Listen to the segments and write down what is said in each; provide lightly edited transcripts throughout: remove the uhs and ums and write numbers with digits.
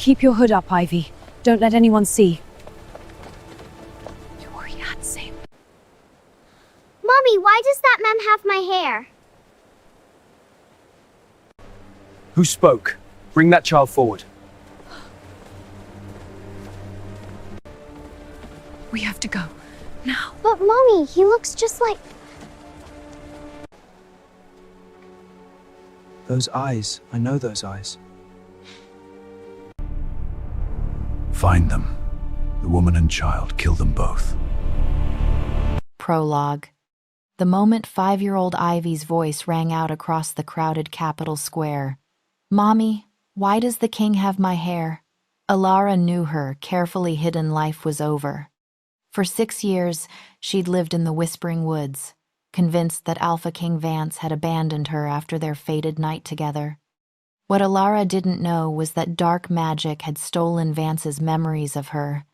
Keep your hood up, Ivy. Don't let anyone see. Mommy, why does that man have my hair? Who spoke? Bring that child forward. We have to go. Now. But Mommy, he looks just like... Those eyes. I know those eyes. Find them. The woman and child. Kill them both. Prologue. The moment 5-year-old Ivy's voice rang out across the crowded Capitol Square. "Mommy, why does the king have my hair?" Alara knew her carefully hidden life was over. For 6 years, she'd lived in the Whispering Woods, convinced that Alpha King Vance had abandoned her after their fated night together. What Alara didn't know was that dark magic had stolen Vance's memories of her,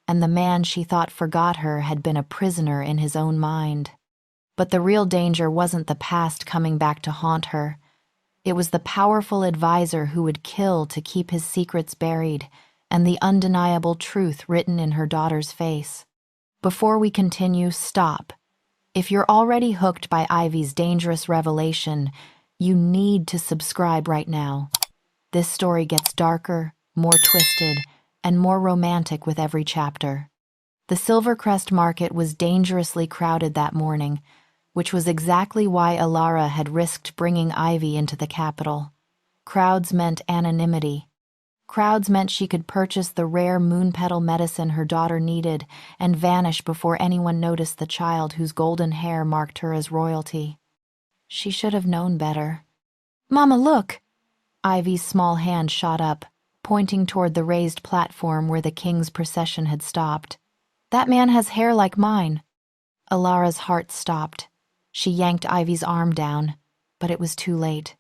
and the man she thought forgot her had been a prisoner in his own mind. But the real danger wasn't the past coming back to haunt her. It was the powerful advisor who would kill to keep his secrets buried, and the undeniable truth written in her daughter's face. Before we continue, stop. If you're already hooked by Ivy's dangerous revelation, you need to subscribe right now. This story gets darker, more twisted, and more romantic with every chapter. The Silvercrest market was dangerously crowded that morning, which was exactly why Alara had risked bringing Ivy into the capital. Crowds meant anonymity. Crowds meant she could purchase the rare moonpetal medicine her daughter needed and vanish before anyone noticed the child whose golden hair marked her as royalty. She should have known better. "Mama, look!" Ivy's small hand shot up, pointing toward the raised platform where the king's procession had stopped. "That man has hair like mine." Alara's heart stopped. She yanked Ivy's arm down, but it was too late.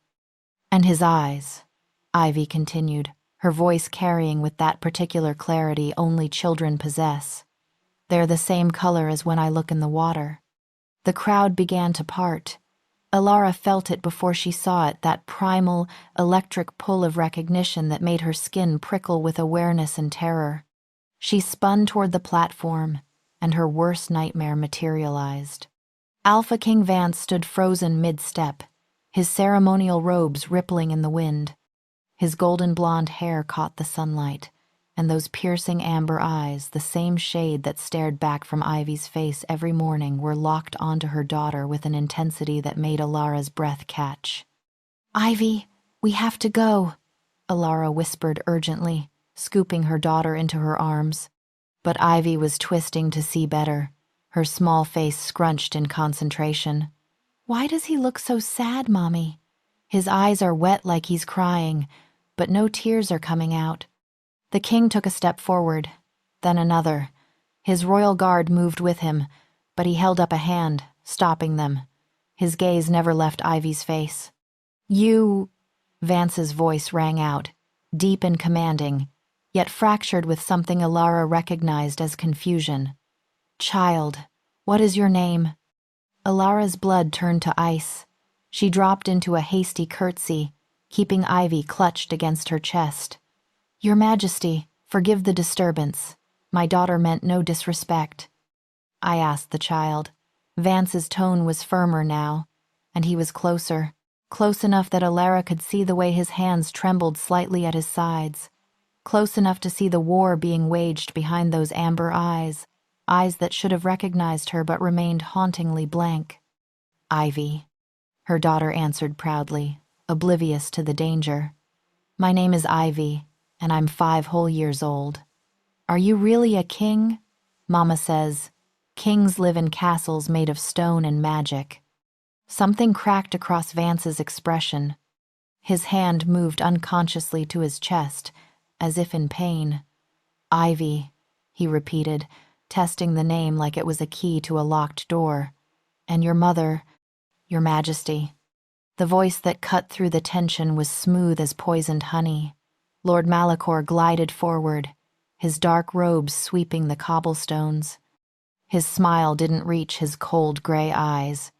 "And his eyes," Ivy continued, her voice carrying with that particular clarity only children possess. "They're the same color as when I look in the water." The crowd began to part. Alara felt it before she saw it, that primal, electric pull of recognition that made her skin prickle with awareness and terror. She spun toward the platform, and her worst nightmare materialized. Alpha King Vance stood frozen mid-step, his ceremonial robes rippling in the wind. His golden blonde hair caught the sunlight, and those piercing amber eyes, the same shade that stared back from Ivy's face every morning, were locked onto her daughter with an intensity that made Alara's breath catch. "Ivy, we have to go," Alara whispered urgently, scooping her daughter into her arms. But Ivy was twisting to see better, her small face scrunched in concentration. "Why does he look so sad, Mommy? His eyes are wet like he's crying, but no tears are coming out." The king took a step forward, then another. His royal guard moved with him, but he held up a hand, stopping them. His gaze never left Ivy's face. "You," Vance's voice rang out, deep and commanding, yet fractured with something Alara recognized as confusion. "Child, what is your name?" Alara's blood turned to ice. She dropped into a hasty curtsy, keeping Ivy clutched against her chest. "Your Majesty, forgive the disturbance. My daughter meant no disrespect." I asked the child. Vance's tone was firmer now, and he was closer, close enough that Alara could see the way his hands trembled slightly at his sides, close enough to see the war being waged behind those amber eyes, eyes that should have recognized her but remained hauntingly blank. "Ivy," her daughter answered proudly, oblivious to the danger. "My name is Ivy, and I'm 5 whole years old. Are you really a king? Mama says, kings live in castles made of stone and magic." Something cracked across Vance's expression. His hand moved unconsciously to his chest, as if in pain. "Ivy," he repeated, testing the name like it was a key to a locked door. "And your mother, Your Majesty." The voice that cut through the tension was smooth as poisoned honey. Lord Malachor glided forward, his dark robes sweeping the cobblestones. His smile didn't reach his cold gray eyes.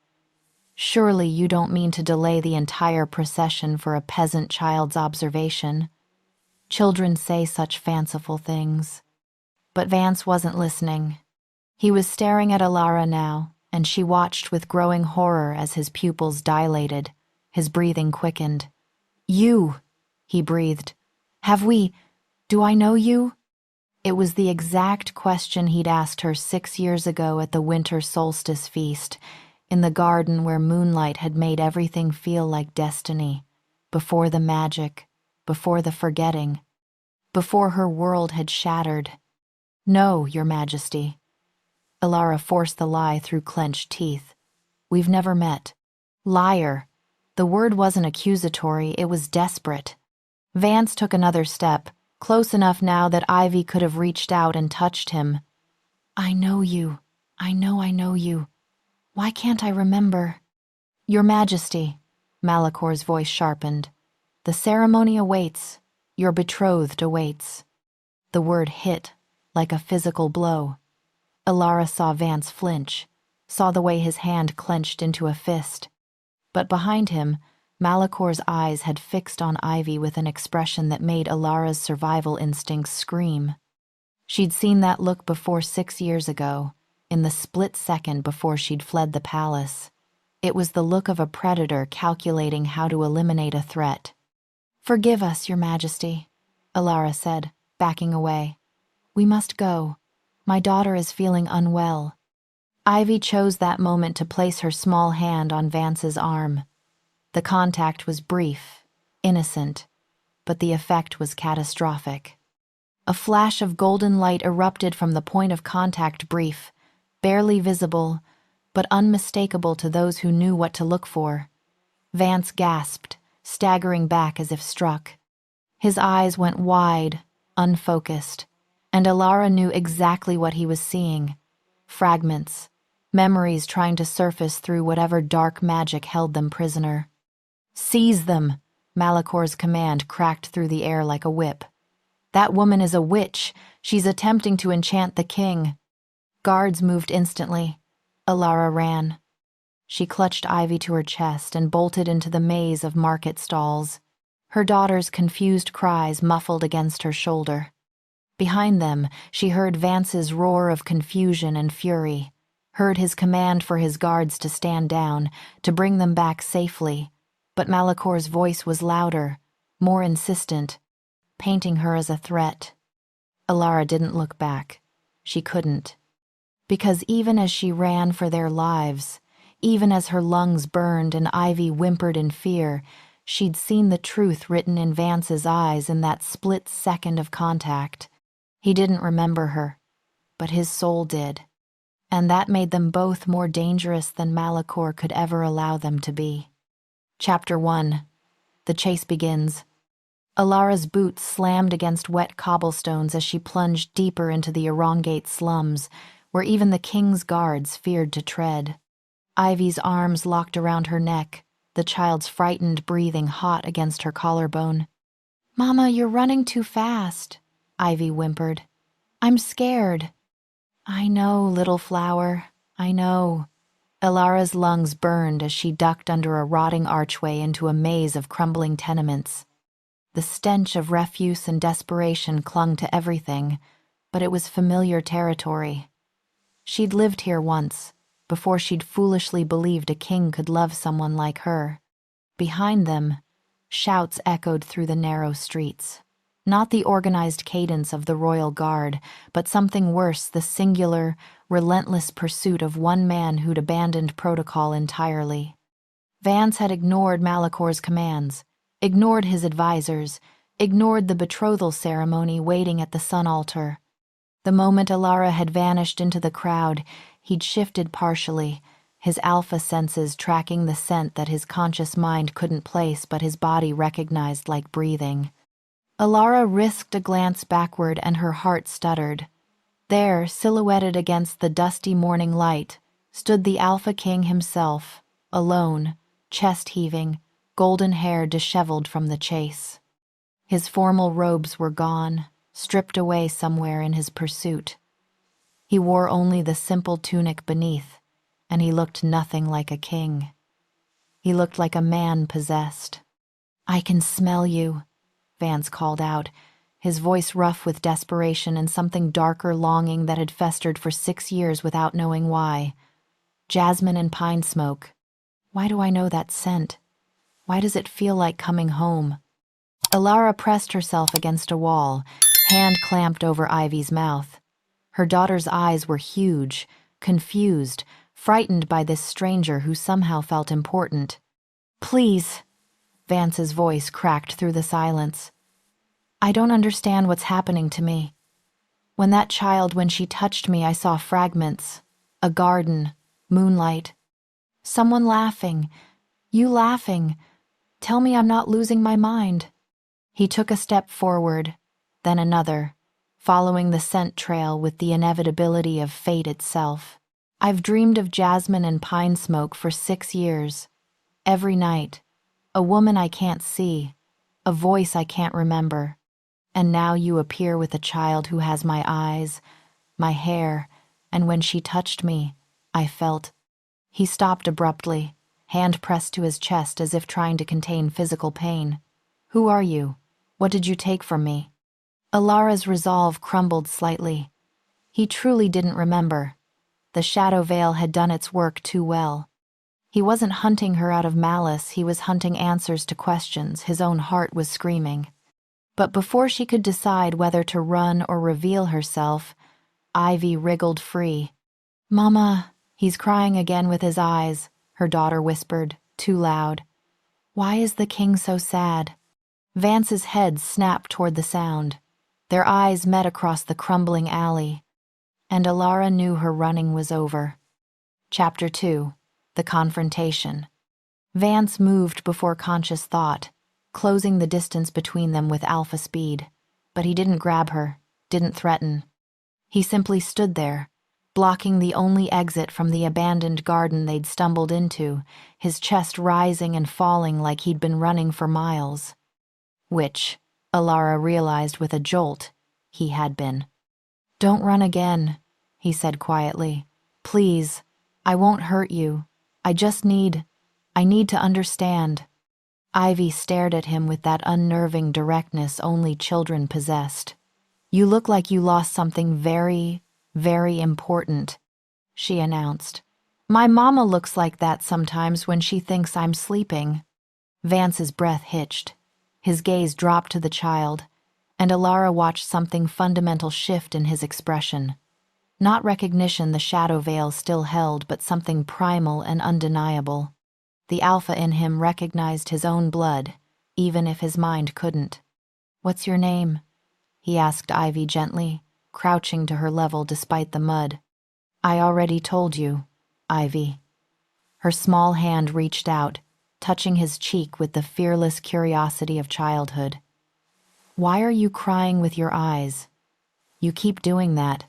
"Surely you don't mean to delay the entire procession for a peasant child's observation?" Children say such fanciful things. But Vance wasn't listening. He was staring at Alara now, and she watched with growing horror as his pupils dilated, his breathing quickened. "You," he breathed. Do I know you?" It was the exact question he'd asked her 6 years ago at the winter solstice feast, in the garden where moonlight had made everything feel like destiny, before the magic, before the forgetting, before her world had shattered. "No, Your Majesty." Alara forced the lie through clenched teeth. "We've never met." Liar. The word wasn't accusatory, it was desperate. Vance took another step, close enough now that Ivy could have reached out and touched him. "I know you. I know you. Why can't I remember?" "Your Majesty," Malakor's voice sharpened. "The ceremony awaits. Your betrothed awaits." The word hit, like a physical blow. Alara saw Vance flinch, saw the way his hand clenched into a fist. But behind him, Malakor's eyes had fixed on Ivy with an expression that made Alara's survival instincts scream. She'd seen that look before 6 years ago, in the split second before she'd fled the palace. It was the look of a predator calculating how to eliminate a threat. "Forgive us, Your Majesty," Alara said, backing away. "We must go. My daughter is feeling unwell." Ivy chose that moment to place her small hand on Vance's arm. The contact was brief, innocent, but the effect was catastrophic. A flash of golden light erupted from the point of contact, brief, barely visible, but unmistakable to those who knew what to look for. Vance gasped, staggering back as if struck. His eyes went wide, unfocused, and Alara knew exactly what he was seeing. Fragments, memories trying to surface through whatever dark magic held them prisoner. "Seize them!" Malakor's command cracked through the air like a whip. "That woman is a witch. She's attempting to enchant the king." Guards moved instantly. Alara ran. She clutched Ivy to her chest and bolted into the maze of market stalls, her daughter's confused cries muffled against her shoulder. Behind them, she heard Vance's roar of confusion and fury, heard his command for his guards to stand down, to bring them back safely. But Malakor's voice was louder, more insistent, painting her as a threat. Alara didn't look back. She couldn't. Because even as she ran for their lives, even as her lungs burned and Ivy whimpered in fear, she'd seen the truth written in Vance's eyes in that split second of contact. He didn't remember her, but his soul did. And that made them both more dangerous than Malakor could ever allow them to be. Chapter 1. The chase begins. Alara's boots slammed against wet cobblestones as she plunged deeper into the Orangate slums, where even the king's guards feared to tread. Ivy's arms locked around her neck, the child's frightened breathing hot against her collarbone. "Mama, you're running too fast," Ivy whimpered. "I'm scared." "I know, little flower, I know." Alara's lungs burned as she ducked under a rotting archway into a maze of crumbling tenements. The stench of refuse and desperation clung to everything, but it was familiar territory. She'd lived here once, before she'd foolishly believed a king could love someone like her. Behind them, shouts echoed through the narrow streets. Not the organized cadence of the royal guard, but something worse, the singular, relentless pursuit of one man who'd abandoned protocol entirely. Vance had ignored Malakor's commands, ignored his advisors, ignored the betrothal ceremony waiting at the sun altar. The moment Alara had vanished into the crowd, he'd shifted partially, his alpha senses tracking the scent that his conscious mind couldn't place but his body recognized like breathing. Alara risked a glance backward and her heart stuttered. There, silhouetted against the dusty morning light, stood the Alpha King himself, alone, chest heaving, golden hair disheveled from the chase. His formal robes were gone, stripped away somewhere in his pursuit. He wore only the simple tunic beneath, and he looked nothing like a king. He looked like a man possessed. "I can smell you," Vance called out, his voice rough with desperation and something darker longing that had festered for 6 years without knowing why. Jasmine and pine smoke. Why do I know that scent? Why does it feel like coming home? Alara pressed herself against a wall, hand clamped over Ivy's mouth. Her daughter's eyes were huge, confused, frightened by this stranger who somehow felt important. "Please," Vance's voice cracked through the silence. "I don't understand what's happening to me. When she touched me, I saw fragments, a garden, moonlight. Someone laughing, you laughing. Tell me I'm not losing my mind." He took a step forward, then another, following the scent trail with the inevitability of fate itself. "I've dreamed of Jasmine and pine smoke for 6 years. Every night. A woman I can't see. A voice I can't remember. And now you appear with a child who has my eyes, my hair, and when she touched me, I felt—" He stopped abruptly, hand pressed to his chest as if trying to contain physical pain. "Who are you? What did you take from me?" Alara's resolve crumbled slightly. He truly didn't remember. The shadow veil had done its work too well. He wasn't hunting her out of malice, he was hunting answers to questions his own heart was screaming. But before she could decide whether to run or reveal herself, Ivy wriggled free. "Mama," he's crying again with his eyes, her daughter whispered, too loud. "Why is the king so sad?" Vance's head snapped toward the sound. Their eyes met across the crumbling alley, and Alara knew her running was over. Chapter 2. The Confrontation. Vance moved before conscious thought, closing the distance between them with alpha speed. But he didn't grab her, didn't threaten. He simply stood there, blocking the only exit from the abandoned garden they'd stumbled into, his chest rising and falling like he'd been running for miles. Which, Alara realized with a jolt, he had been. "Don't run again," he said quietly. "Please, I won't hurt you. I need to understand." Ivy stared at him with that unnerving directness only children possessed. "You look like you lost something very, very important," she announced. "My mama looks like that sometimes when she thinks I'm sleeping." Vance's breath hitched. His gaze dropped to the child, and Alara watched something fundamental shift in his expression. Not recognition the shadow veil still held, but something primal and undeniable. The alpha in him recognized his own blood, even if his mind couldn't. "What's your name?" he asked Ivy gently, crouching to her level despite the mud. "I already told you, Ivy." Her small hand reached out, touching his cheek with the fearless curiosity of childhood. "Why are you crying with your eyes? You keep doing that."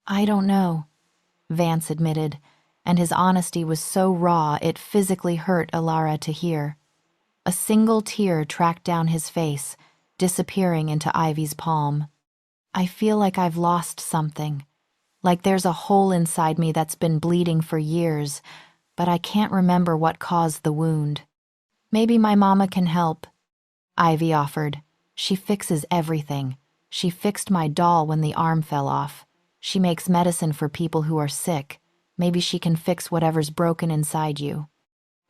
"I don't know," Vance admitted, and his honesty was so raw it physically hurt Alara to hear. A single tear tracked down his face, disappearing into Ivy's palm. "I feel like I've lost something. Like there's a hole inside me that's been bleeding for years, but I can't remember what caused the wound." "Maybe my mama can help," Ivy offered. "She fixes everything. She fixed my doll when the arm fell off. She makes medicine for people who are sick. Maybe she can fix whatever's broken inside you."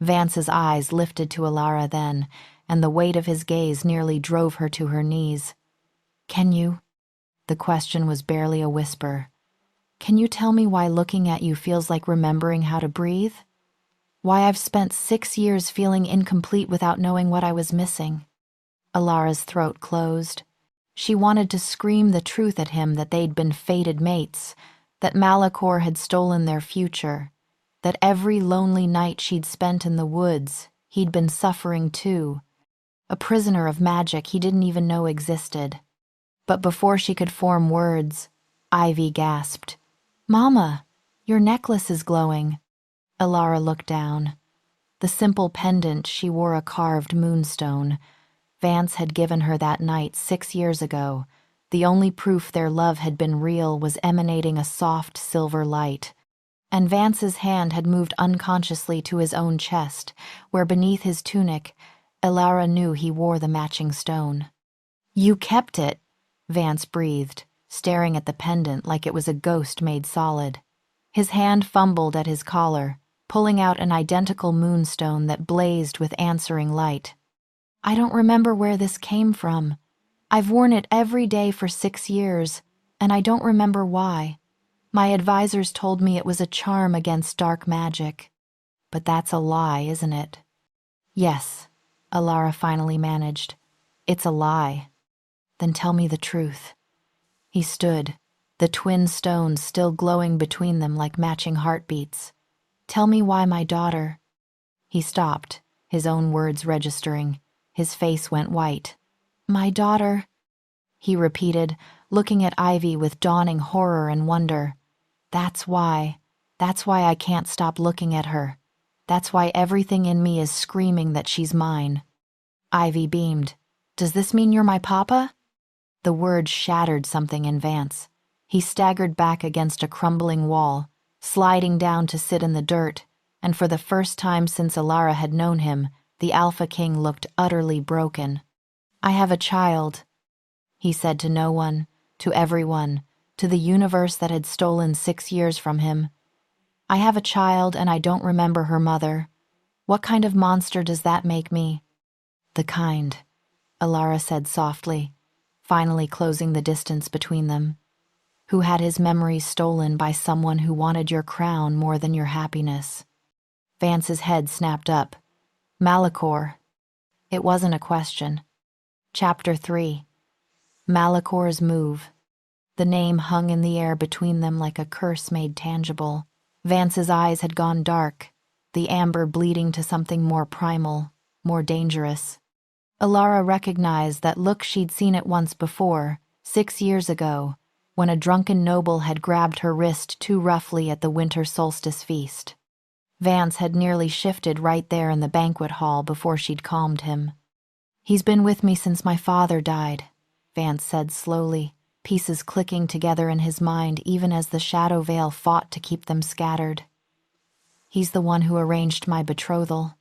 Vance's eyes lifted to Alara then, and the weight of his gaze nearly drove her to her knees. "Can you?" The question was barely a whisper. "Can you tell me why looking at you feels like remembering how to breathe? Why I've spent 6 years feeling incomplete without knowing what I was missing?" Alara's throat closed. She wanted to scream the truth at him that they'd been fated mates, that Malachor had stolen their future, that every lonely night she'd spent in the woods, he'd been suffering too, a prisoner of magic he didn't even know existed. But before she could form words, Ivy gasped, "Mama, your necklace is glowing." Alara looked down. The simple pendant she wore a carved moonstone. Vance had given her that night 6 years ago. The only proof their love had been real was emanating a soft silver light. And Vance's hand had moved unconsciously to his own chest, where beneath his tunic, Alara knew he wore the matching stone. "You kept it," Vance breathed, staring at the pendant like it was a ghost made solid. His hand fumbled at his collar, pulling out an identical moonstone that blazed with answering light. I don't remember where this came from. I've worn it every day for 6 years, and I don't remember why. My advisors told me it was a charm against dark magic. But that's a lie, isn't it? Yes, Alara finally managed. It's a lie. Then tell me the truth. He stood, the twin stones still glowing between them like matching heartbeats. Tell me why my daughter... He stopped, his own words registering. His face went white. My daughter, he repeated, looking at Ivy with dawning horror and wonder. That's why I can't stop looking at her. That's why everything in me is screaming that she's mine. Ivy beamed. Does this mean you're my papa? The word shattered something in Vance. He staggered back against a crumbling wall, sliding down to sit in the dirt, and for the first time since Alara had known him, the Alpha King looked utterly broken. I have a child, he said to no one, to everyone, to the universe that had stolen 6 years from him. I have a child and I don't remember her mother. What kind of monster does that make me? The kind, Alara said softly, finally closing the distance between them. Who had his memories stolen by someone who wanted your crown more than your happiness. Vance's head snapped up. Malachor. It wasn't a question. Chapter 3. Malakor's Move. The name hung in the air between them like a curse made tangible. Vance's eyes had gone dark, the amber bleeding to something more primal, more dangerous. Alara recognized that look she'd seen it once before, 6 years ago, when a drunken noble had grabbed her wrist too roughly at the winter solstice feast. Vance had nearly shifted right there in the banquet hall before she'd calmed him. He's been with me since my father died, Vance said slowly, pieces clicking together in his mind even as the shadow veil fought to keep them scattered. He's the one who arranged my betrothal.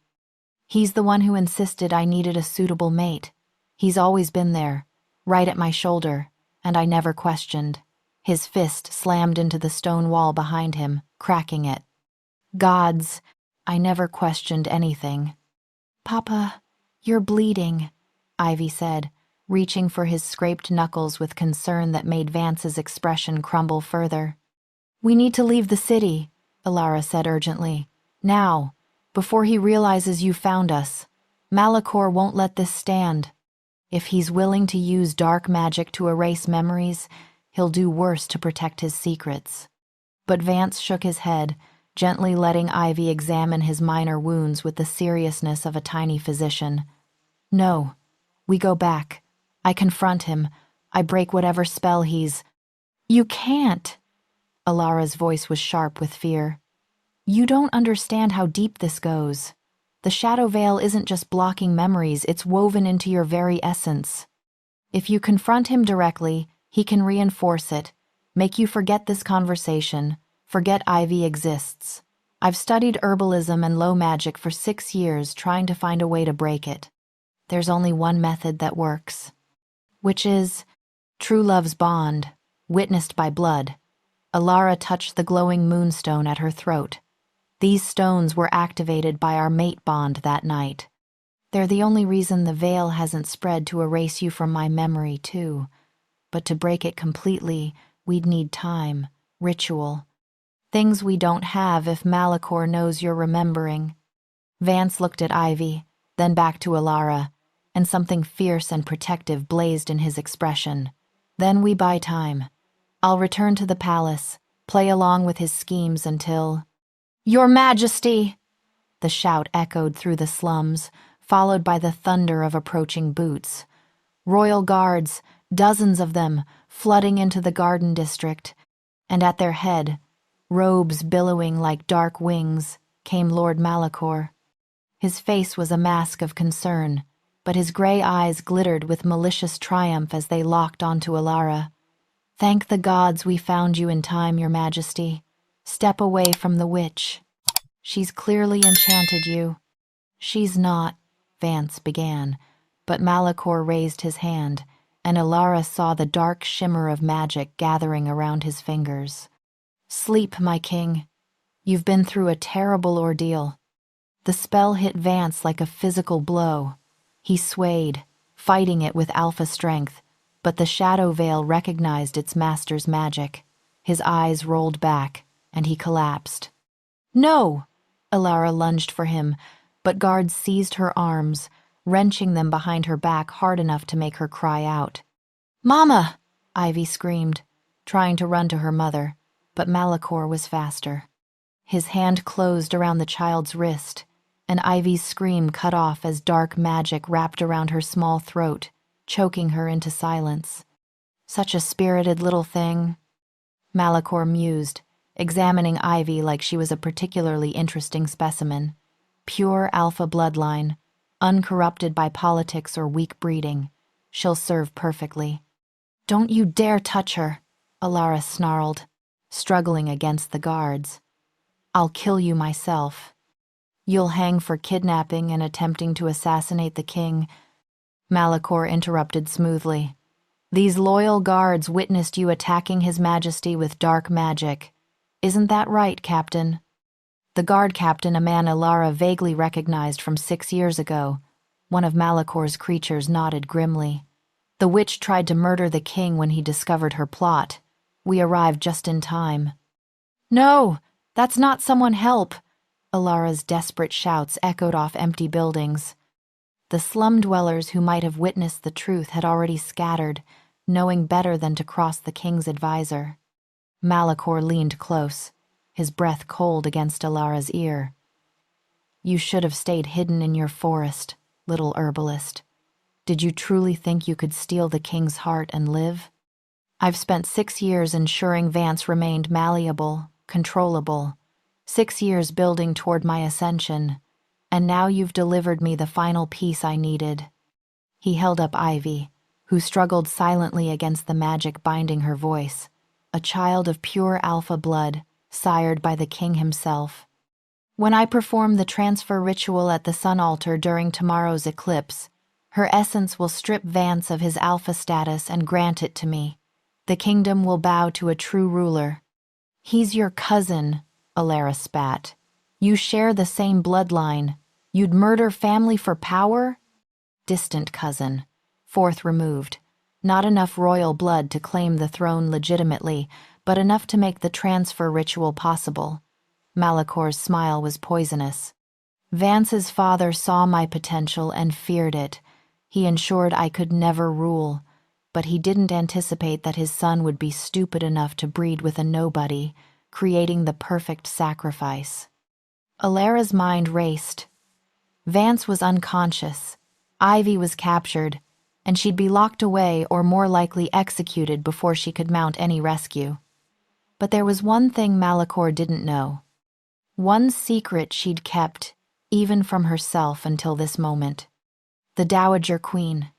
He's the one who insisted I needed a suitable mate. He's always been there, right at my shoulder, and I never questioned. His fist slammed into the stone wall behind him, cracking it. Gods, I never questioned anything. Papa, you're bleeding, Ivy said, reaching for his scraped knuckles with concern that made Vance's expression crumble further. We need to leave the city, Alara said urgently. Now, before he realizes you found us. Malachor won't let this stand. If he's willing to use dark magic to erase memories, he'll do worse to protect his secrets. But Vance shook his head, gently letting Ivy examine his minor wounds with the seriousness of a tiny physician. No, we go back. I confront him. I break whatever spell he's... You can't! Alara's voice was sharp with fear. You don't understand how deep this goes. The shadow veil isn't just blocking memories, it's woven into your very essence. If you confront him directly, he can reinforce it, make you forget this conversation, forget Ivy exists. I've studied herbalism and low magic for 6 years trying to find a way to break it. There's only one method that works. Which is true love's bond, witnessed by blood. Alara touched the glowing moonstone at her throat. These stones were activated by our mate bond that night. They're the only reason the veil hasn't spread to erase you from my memory, too. But to break it completely, we'd need time, ritual. Things we don't have if Malachor knows you're remembering. Vance looked at Ivy, then back to Alara, and something fierce and protective blazed in his expression. Then we buy time. I'll return to the palace, play along with his schemes until... Your Majesty! The shout echoed through the slums, followed by the thunder of approaching boots. Royal guards, dozens of them, flooding into the garden district, and at their head, robes billowing like dark wings, came Lord Malachor. His face was a mask of concern, but his gray eyes glittered with malicious triumph as they locked onto Alara. Thank the gods we found you in time, Your Majesty. Step away from the witch. She's clearly enchanted you. She's not, Vance began, but Malachor raised his hand, and Ilara saw the dark shimmer of magic gathering around his fingers. "Sleep, my king. You've been through a terrible ordeal." The spell hit Vance like a physical blow. He swayed, fighting it with alpha strength, but the shadow veil recognized its master's magic. His eyes rolled back, and he collapsed. "No!" Ilara lunged for him, but guards seized her arms, wrenching them behind her back hard enough to make her cry out. "Mama!" Ivy screamed, trying to run to her mother, but Malachor was faster. His hand closed around the child's wrist, and Ivy's scream cut off as dark magic wrapped around her small throat, choking her into silence. "Such a spirited little thing," Malachor mused, examining Ivy like she was a particularly interesting specimen. Pure alpha bloodline, uncorrupted by politics or weak breeding. She'll serve perfectly. "Don't you dare touch her," Ilara snarled, struggling against the guards. "I'll kill you myself." "You'll hang for kidnapping and attempting to assassinate the king," Malachor interrupted smoothly. "These loyal guards witnessed you attacking His Majesty with dark magic. Isn't that right, Captain?" The guard captain, a man Ilara vaguely recognized from 6 years ago, one of Malachor's creatures, nodded grimly. "The witch tried to murder the king when he discovered her plot. We arrived just in time." "No, that's not someone help!" Ilara's desperate shouts echoed off empty buildings. The slum dwellers who might have witnessed the truth had already scattered, knowing better than to cross the king's advisor. Malachor leaned close, his breath cold against Ilara's ear. "You should have stayed hidden in your forest, little herbalist. Did you truly think you could steal the king's heart and live? I've spent 6 years ensuring Vance remained malleable, controllable. 6 years building toward my ascension, and now you've delivered me the final piece I needed." He held up Ivy, who struggled silently against the magic binding her voice, a child of pure alpha blood, sired by the king himself. "When I perform the transfer ritual at the sun altar during tomorrow's eclipse, her essence will strip Vance of his alpha status and grant it to me. The kingdom will bow to a true ruler." "He's your cousin," Ilara spat. "You share the same bloodline. You'd murder family for power?" "Distant cousin. 4th removed. Not enough royal blood to claim the throne legitimately, but enough to make the transfer ritual possible." Malachor's smile was poisonous. "Vance's father saw my potential and feared it. He ensured I could never rule, but he didn't anticipate that his son would be stupid enough to breed with a nobody, creating the perfect sacrifice." Ilara's mind raced. Vance was unconscious, Ivy was captured, and she'd be locked away or more likely executed before she could mount any rescue. But there was one thing Malachor didn't know. One secret she'd kept, even from herself until this moment. The Dowager Queen,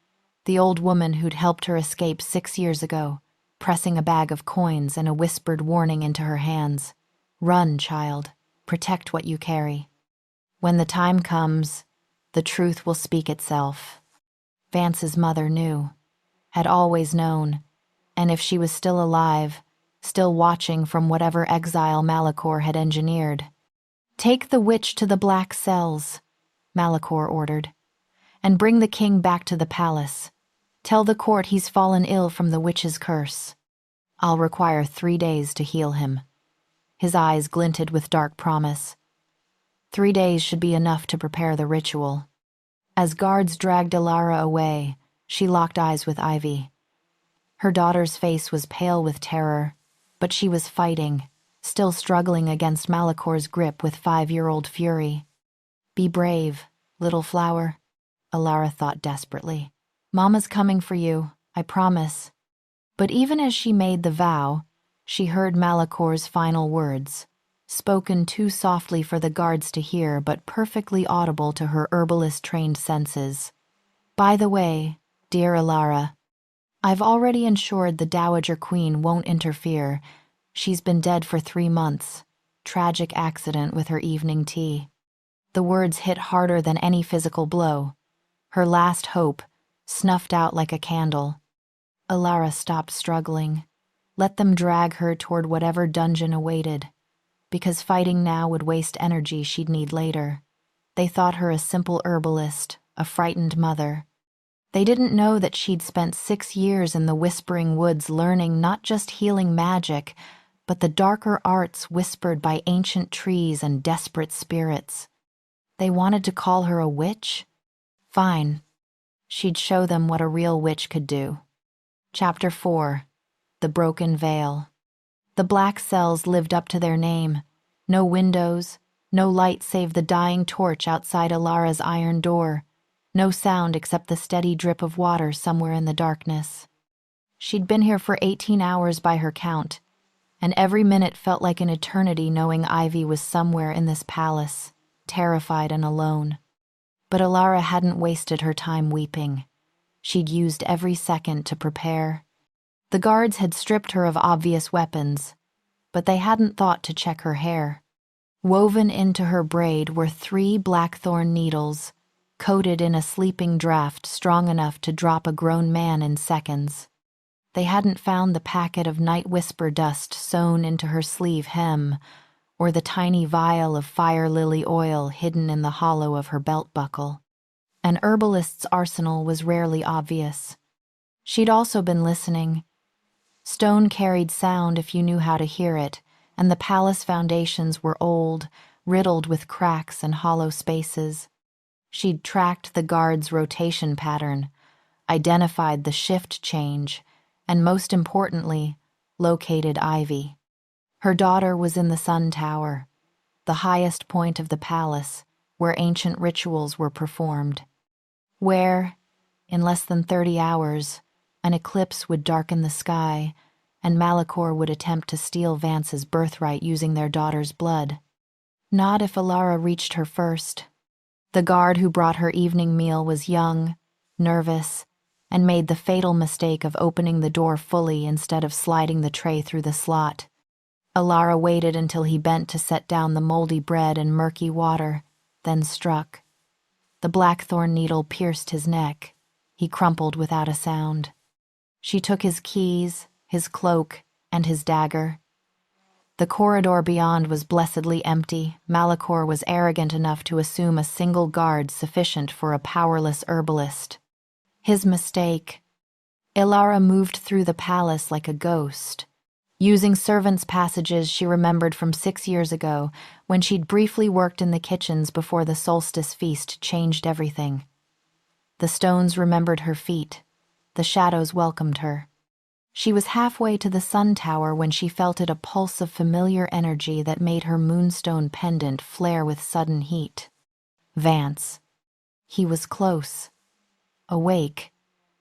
the old woman who'd helped her escape 6 years ago, pressing a bag of coins and a whispered warning into her hands. "Run, child. Protect what you carry. When the time comes, the truth will speak itself." Vance's mother knew, had always known, and if she was still alive, still watching from whatever exile Malachor had engineered. "Take the witch to the black cells," Malachor ordered, "and bring the king back to the palace. Tell the court he's fallen ill from the witch's curse. I'll require 3 days to heal him." His eyes glinted with dark promise. 3 days should be enough to prepare the ritual. As guards dragged Ilara away, she locked eyes with Ivy. Her daughter's face was pale with terror, but she was fighting, still struggling against Malachor's grip with 5-year-old fury. "Be brave, little flower," Ilara thought desperately. "Mama's coming for you, I promise." But even as she made the vow, she heard Malachor's final words, spoken too softly for the guards to hear but perfectly audible to her herbalist-trained senses. "By the way, dear Ilara, I've already ensured the Dowager Queen won't interfere. She's been dead for 3 months. Tragic accident with her evening tea." The words hit harder than any physical blow. Her last hope, snuffed out like a candle. Alara stopped struggling. Let them drag her toward whatever dungeon awaited, because fighting now would waste energy she'd need later. They thought her a simple herbalist, a frightened mother. They didn't know that she'd spent 6 years in the Whispering Woods learning not just healing magic, but the darker arts whispered by ancient trees and desperate spirits. They wanted to call her a witch? Fine. She'd show them what a real witch could do. Chapter 4. The Broken Veil. The black cells lived up to their name. No windows, no light save the dying torch outside Alara's iron door. No sound except the steady drip of water somewhere in the darkness. She'd been here for 18 hours by her count, and every minute felt like an eternity knowing Ivy was somewhere in this palace, terrified and alone. But Alara hadn't wasted her time weeping. She'd used every second to prepare. The guards had stripped her of obvious weapons, but they hadn't thought to check her hair. Woven into her braid were 3 blackthorn needles, coated in a sleeping draught strong enough to drop a grown man in seconds. They hadn't found the packet of night whisper dust sewn into her sleeve hem, or the tiny vial of fire lily oil hidden in the hollow of her belt buckle. An herbalist's arsenal was rarely obvious. She'd also been listening. Stone carried sound if you knew how to hear it, and the palace foundations were old, riddled with cracks and hollow spaces. She'd tracked the guards' rotation pattern, identified the shift change, and most importantly, located Ivy. Her daughter was in the Sun Tower, the highest point of the palace, where ancient rituals were performed. Where, in less than 30 hours, an eclipse would darken the sky, and Malachor would attempt to steal Vance's birthright using their daughter's blood. Not if Alara reached her first. The guard who brought her evening meal was young, nervous, and made the fatal mistake of opening the door fully instead of sliding the tray through the slot. Alara waited until he bent to set down the moldy bread and murky water, then struck. The blackthorn needle pierced his neck. He crumpled without a sound. She took his keys, his cloak, and his dagger. The corridor beyond was blessedly empty. Malachor was arrogant enough to assume a single guard sufficient for a powerless herbalist. His mistake. Alara moved through the palace like a ghost, using servants' passages she remembered from 6 years ago when she'd briefly worked in the kitchens before the solstice feast changed everything. The stones remembered her feet. The shadows welcomed her. She was halfway to the Sun Tower when she felt a pulse of familiar energy that made her moonstone pendant flare with sudden heat. Vance. He was close, awake,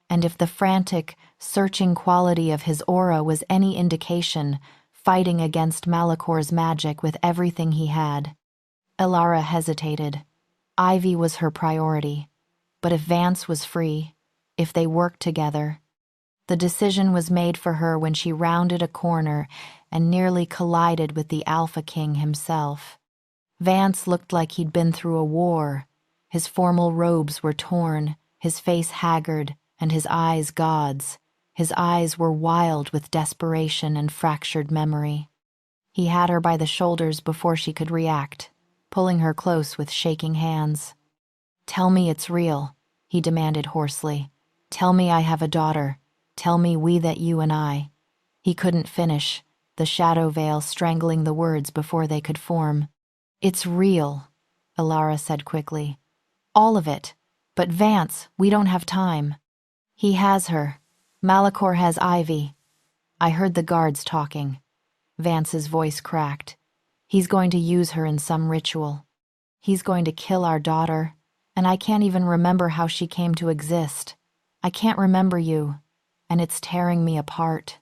and if the frantic, searching quality of his aura was any indication, fighting against Malachor's magic with everything he had. Alara hesitated. Ivy was her priority, but if Vance was free, if they worked together. The decision was made for her when she rounded a corner and nearly collided with the Alpha King himself. Vance looked like he'd been through a war. His formal robes were torn, his face haggard, and his eyes gods. His eyes were wild with desperation and fractured memory. He had her by the shoulders before she could react, pulling her close with shaking hands. "Tell me it's real," he demanded hoarsely. "Tell me I have a daughter. Tell me we that you and I." He couldn't finish, the shadow veil strangling the words before they could form. "It's real," Alara said quickly. "All of it. But Vance, we don't have time." "He has her. Malachor has Ivy." I heard the guards talking. Vance's voice cracked. "He's going to use her in some ritual. He's going to kill our daughter, and I can't even remember how she came to exist. I can't remember you, and it's tearing me apart."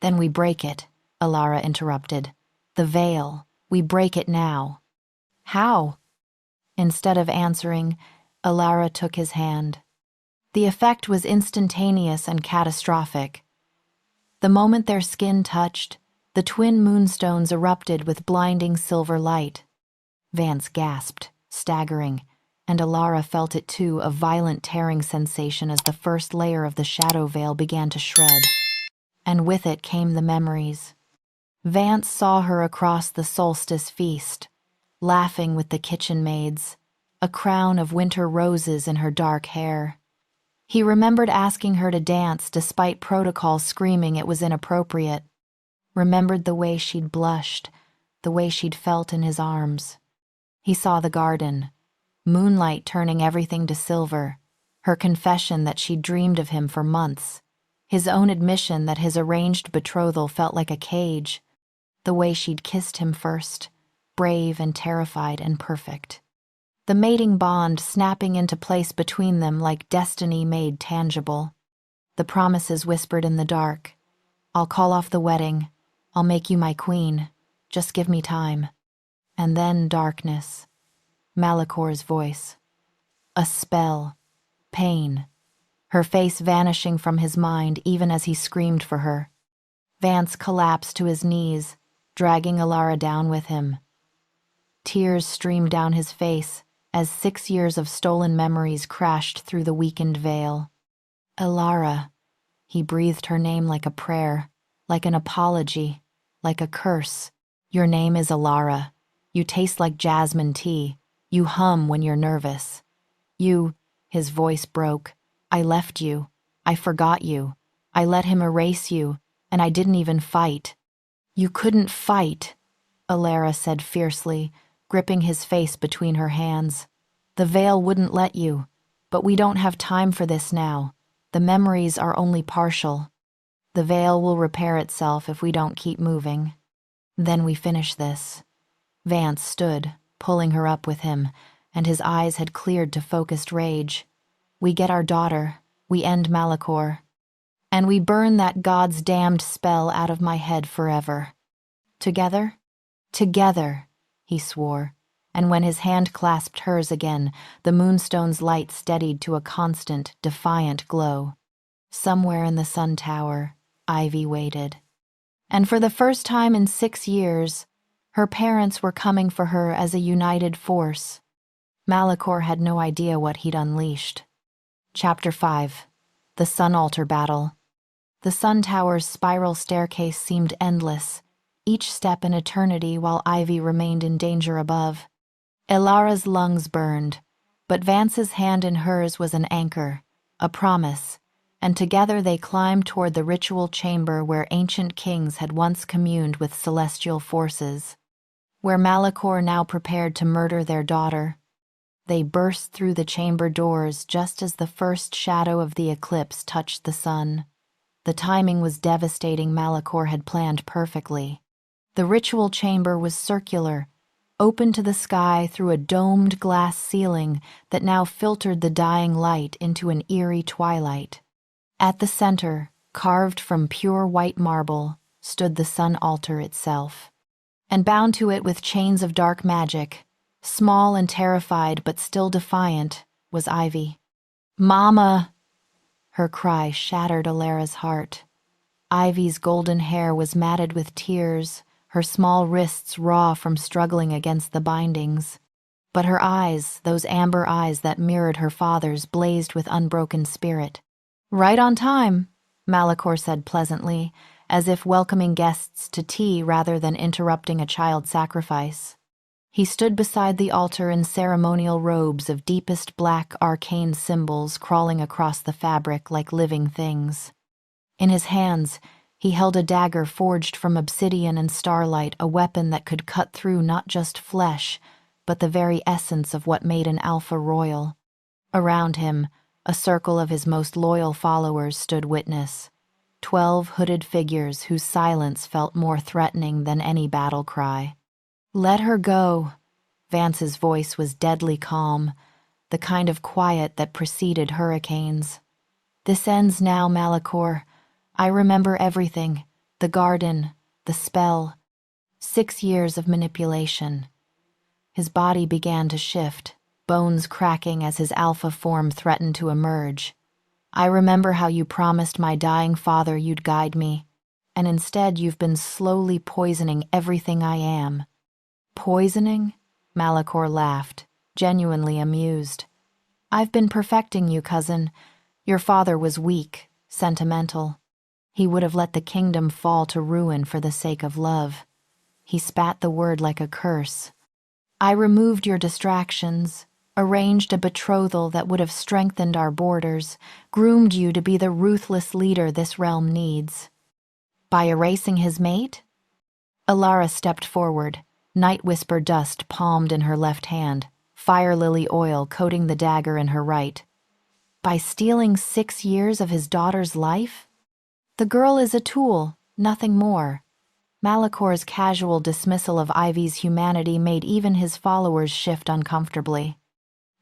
"Then we break it," Alara interrupted. "The veil. We break it now." "How?" Instead of answering, Alara took his hand. The effect was instantaneous and catastrophic. The moment their skin touched, the twin moonstones erupted with blinding silver light. Vance gasped, staggering, And Alara felt it too, a violent tearing sensation as the first layer of the shadow veil began to shred. And with it came the memories. Vance saw her across the solstice feast, laughing with the kitchen maids, a crown of winter roses in her dark hair. He remembered asking her to dance despite protocol screaming it was inappropriate. Remembered the way she'd blushed, the way she'd felt in his arms. He saw the garden, moonlight turning everything to silver, her confession that she'd dreamed of him for months, his own admission that his arranged betrothal felt like a cage, the way she'd kissed him first, brave and terrified and perfect. The mating bond snapping into place between them like destiny made tangible. The promises whispered in the dark. I'll call off the wedding. I'll make you my queen. Just give me time. And then darkness. Malicor's voice. A spell. Pain. Her face vanishing from his mind even as he screamed for her. Vance collapsed to his knees, dragging Alara down with him. Tears streamed down his face as 6 years of stolen memories crashed through the weakened veil. Alara. He breathed her name like a prayer, like an apology, like a curse. Your name is Alara. You taste like jasmine tea. You hum when you're nervous. His voice broke. I left you. I forgot you. I let him erase you, and I didn't even fight. You couldn't fight, Alara said fiercely, gripping his face between her hands. The veil wouldn't let you, but we don't have time for this now. The memories are only partial. The veil will repair itself if we don't keep moving. Then we finish this. Vance stood, pulling her up with him, and his eyes had cleared to focused rage. We get our daughter, we end Malicor, and we burn that God's damned spell out of my head forever. Together? Together, he swore, and when his hand clasped hers again, the moonstone's light steadied to a constant, defiant glow. Somewhere in the sun tower, Ivy waited. And for the first time in 6 years, her parents were coming for her as a united force. Malicor had no idea what he'd unleashed. Chapter 5. The Sun Altar Battle. The sun tower's spiral staircase seemed endless, each step an eternity while Ivy remained in danger above. Alara's lungs burned, but Vance's hand in hers was an anchor, a promise, and together they climbed toward the ritual chamber where ancient kings had once communed with celestial forces, where Malicor now prepared to murder their daughter. They burst through the chamber doors just as the first shadow of the eclipse touched the sun. The timing was devastating. Malicor had planned perfectly. The ritual chamber was circular, open to the sky through a domed glass ceiling that now filtered the dying light into an eerie twilight. At the center, carved from pure white marble, stood the sun altar itself. And bound to it with chains of dark magic, small and terrified but still defiant, was Ivy. "Mama!" Her cry shattered Alara's heart. Ivy's golden hair was matted with tears, her small wrists raw from struggling against the bindings. But her eyes, those amber eyes that mirrored her father's, blazed with unbroken spirit. "Right on time," Malicor said pleasantly, as if welcoming guests to tea rather than interrupting a child sacrifice. He stood beside the altar in ceremonial robes of deepest black arcane symbols crawling across the fabric like living things. In his hands, he held a dagger forged from obsidian and starlight, a weapon that could cut through not just flesh, but the very essence of what made an alpha royal. Around him, a circle of his most loyal followers stood witness. 12 hooded figures whose silence felt more threatening than any battle cry. "Let her go." Vance's voice was deadly calm, the kind of quiet that preceded hurricanes. "This ends now, Malicor. I remember everything, the garden, the spell, 6 years of manipulation." His body began to shift, bones cracking as his alpha form threatened to emerge. "I remember how you promised my dying father you'd guide me, and instead you've been slowly poisoning everything I am." "Poisoning?" Malicor laughed, genuinely amused. "I've been perfecting you, cousin. Your father was weak, sentimental. He would have let the kingdom fall to ruin for the sake of love." He spat the word like a curse. "I removed your distractions, arranged a betrothal that would have strengthened our borders, groomed you to be the ruthless leader this realm needs." By erasing his mate? Alara stepped forward, night whisper dust palmed in her left hand, fire lily oil coating the dagger in her right. By stealing 6 years of his daughter's life? The girl is a tool, nothing more. Malakor's casual dismissal of Ivy's humanity made even his followers shift uncomfortably.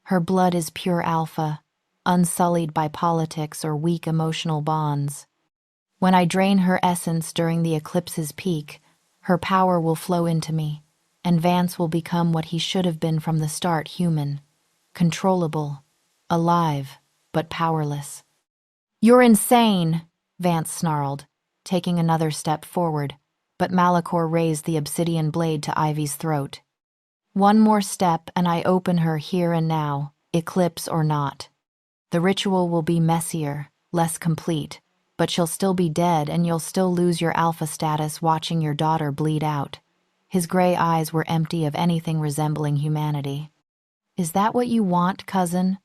Her blood is pure alpha, unsullied by politics or weak emotional bonds. When I drain her essence during the eclipse's peak, her power will flow into me, and Vance will become what he should have been from the start: human, controllable, alive, but powerless. "You're insane," Vance snarled, taking another step forward, but Malachor raised the obsidian blade to Ivy's throat. "One more step and I open her here and now, eclipse or not. The ritual will be messier, less complete, but she'll still be dead and you'll still lose your alpha status watching your daughter bleed out." His gray eyes were empty of anything resembling humanity. "Is that what you want, cousin?